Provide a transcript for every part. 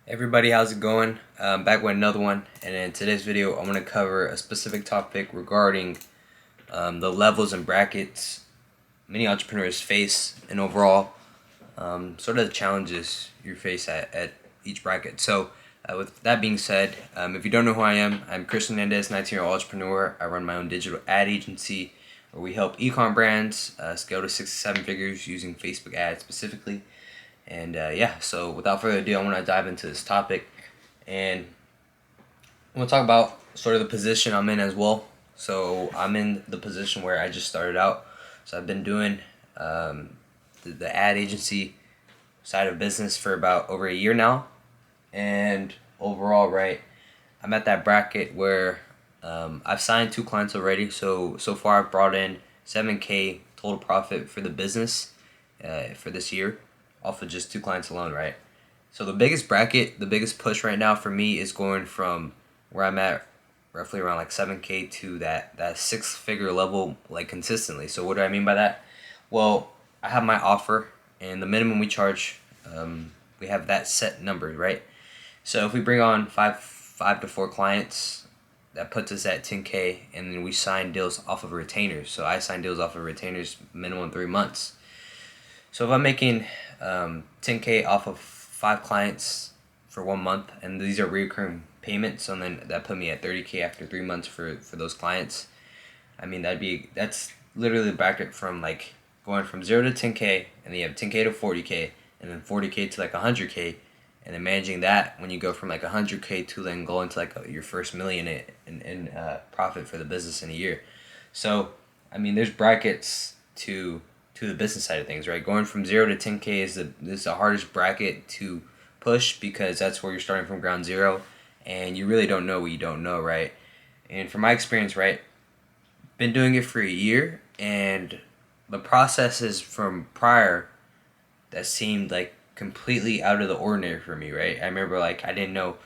Everybody, how's it going? Back with another one, and in today's video, I'm going to cover a specific topic regarding the levels and brackets many entrepreneurs face, and overall, sort of the challenges you face at each bracket. So, with that being said, if you don't know who I am, I'm Chris Hernandez, 19-year-old entrepreneur. I run my own digital ad agency where we help ecom brands scale to 6 to 7 figures using Facebook ads specifically. And so without further ado, I want to dive into this topic, and I'm going to talk about sort of the position I'm in as well. So I'm in the position where I just started out. So I've been doing the ad agency side of business for about over a year now, and overall, right, I'm at that bracket where I've signed 2 clients already. So far, I've brought in 7K total profit for the business for this year, off of just 2 clients alone, right? So the biggest bracket, the biggest push right now for me is going from where I'm at, roughly around like 7K, to that 6-figure level, like consistently. So what do I mean by that? Well, I have my offer, and the minimum we charge, we have that set number, right? So if we bring on five to 4 clients, that puts us at 10K, and then we sign deals off of retainers. So I sign deals off of retainers minimum 3 months. So if I'm making 10K off of 5 clients for 1 month, and these are recurring payments, and then that put me at 30K after 3 months for those clients. I mean, that's literally the bracket from like going from 0 to 10K, and then you have 10K to 40K, and then 40K to like 100K, and then managing that when you go from like 100K to then go into like your first million in profit for the business in a year. So I mean, there's brackets to the business side of things, right? Going from 0 to 10K is the hardest bracket to push, because that's where you're starting from ground zero, and you really don't know what you don't know, right? And from my experience, right, been doing it for a year, and the processes from prior that seemed like completely out of the ordinary for me, right? I remember like I didn't know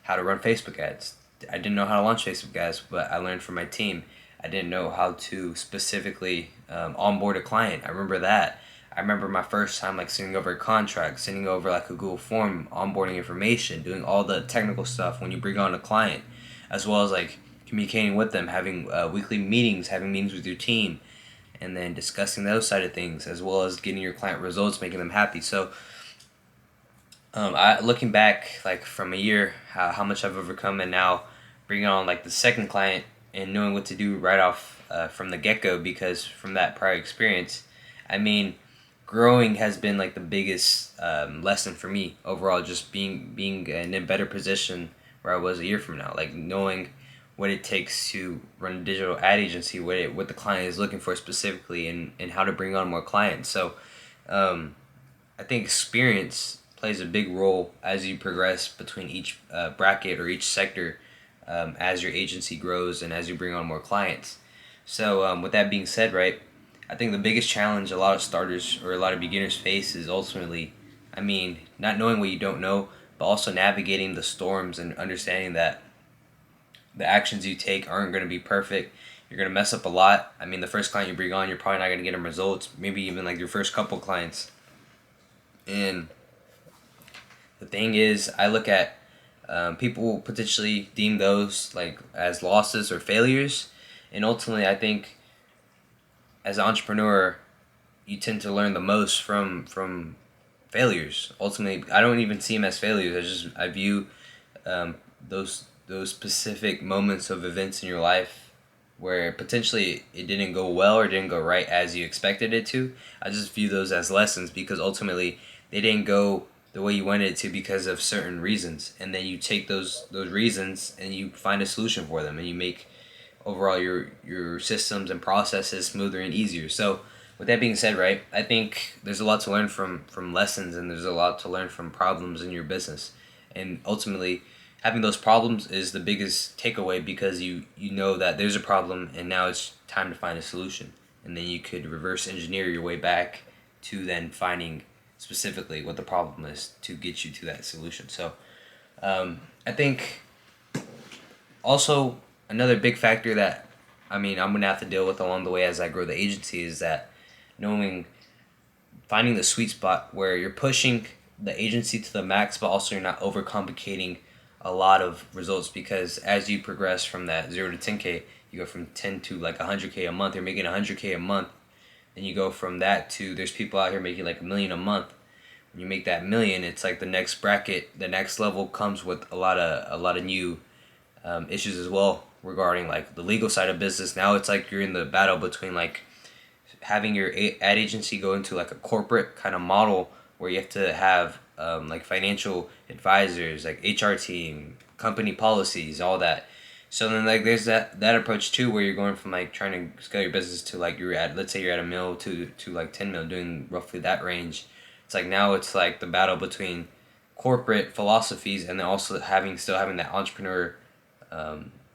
how to run Facebook ads. I didn't know how to launch Facebook ads, but I learned from my team. I didn't know how to specifically onboard a client. I remember that. I remember my first time like sending over a contract, sending over like a Google form, onboarding information, doing all the technical stuff when you bring on a client, as well as like communicating with them, having weekly meetings, having meetings with your team, and then discussing those side of things, as well as getting your client results, making them happy. So I looking back like from a year, how much I've overcome, and now bringing on like the second client and knowing what to do right off from the get go, because from that prior experience, I mean, growing has been like the biggest lesson for me overall. Just being in a better position where I was a year from now, like knowing what it takes to run a digital ad agency, what the client is looking for specifically, and how to bring on more clients. So I think experience plays a big role as you progress between each bracket or each sector, as your agency grows and as you bring on more clients. So with that being said, right, I think the biggest challenge a lot of starters or a lot of beginners face is ultimately, I mean, not knowing what you don't know, but also navigating the storms and understanding that the actions you take aren't going to be perfect. You're going to mess up a lot. I mean, the first client you bring on, you're probably not going to get them results. Maybe even like your first couple clients. And the thing is, I look at people potentially deem those like as losses or failures, and ultimately, I think as an entrepreneur, you tend to learn the most from failures. Ultimately, I don't even see them as failures. I view those specific moments of events in your life where potentially it didn't go well or didn't go right as you expected it to. I just view those as lessons, because ultimately they didn't go the way you wanted it to because of certain reasons, and then you take those reasons and you find a solution for them, and you make overall your systems and processes smoother and easier. So with that being said, right, I think there's a lot to learn from lessons, and there's a lot to learn from problems in your business, and ultimately having those problems is the biggest takeaway, because you know that there's a problem and now it's time to find a solution, and then you could reverse engineer your way back to then finding specifically what the problem is to get you to that solution. So I think also another big factor that, I mean, I'm gonna have to deal with along the way as I grow the agency is that knowing finding the sweet spot where you're pushing the agency to the max, but also you're not overcomplicating a lot of results, because as you progress from that 0 to 10K, you go from 10 to like 100K a month. You're making 100K a month, and you go from that to, there's people out here making like $1 million a month. When you make that $1 million, it's like the next bracket, the next level comes with a lot of new issues as well regarding like the legal side of business. Now it's like you're in the battle between like having your ad agency go into like a corporate kind of model where you have to have like financial advisors, like HR team, company policies, all that. So then like there's that approach too, where you're going from like trying to scale your business to like you're at, let's say you're at $1 mil to like 10 mil, doing roughly that range. It's like now it's like the battle between corporate philosophies and then also still having that entrepreneur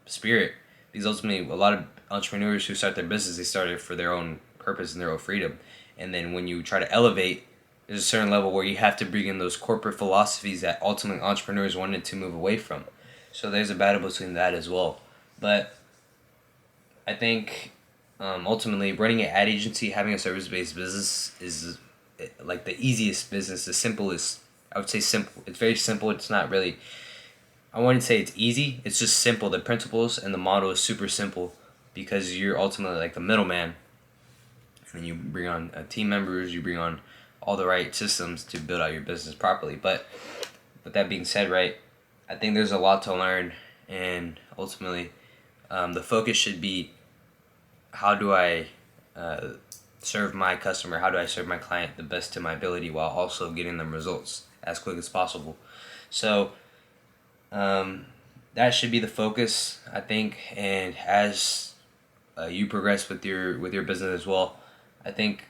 spirit. Because ultimately a lot of entrepreneurs who start their business, they started for their own purpose and their own freedom. And then when you try to elevate, there's a certain level where you have to bring in those corporate philosophies that ultimately entrepreneurs wanted to move away from. So there's a battle between that as well. But I think ultimately running an ad agency, having a service-based business is like the easiest business, the simplest. I would say simple. It's very simple. It's not really, I wouldn't say it's easy. It's just simple. The principles and the model is super simple, because you're ultimately like the middleman. And you bring on team members, you bring on all the right systems to build out your business properly. But with that being said, right, I think there's a lot to learn, and ultimately the focus should be, how do I serve my customer, how do I serve my client the best to my ability while also getting them results as quick as possible. So that should be the focus, I think. And as you progress with your business as well, I think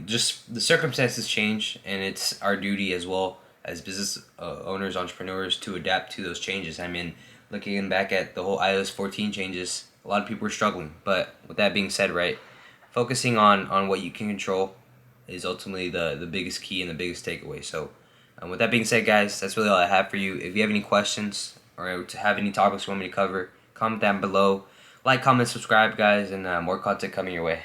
just the circumstances change, and it's our duty as well as business owners, entrepreneurs, to adapt to those changes. I mean, looking back at the whole iOS 14 changes, a lot of people were struggling. But with that being said, right, focusing on what you can control is ultimately the biggest key and the biggest takeaway. So with that being said, guys, that's really all I have for you. If you have any questions or to have any topics you want me to cover, comment down below. Like, comment, subscribe, guys, and more content coming your way.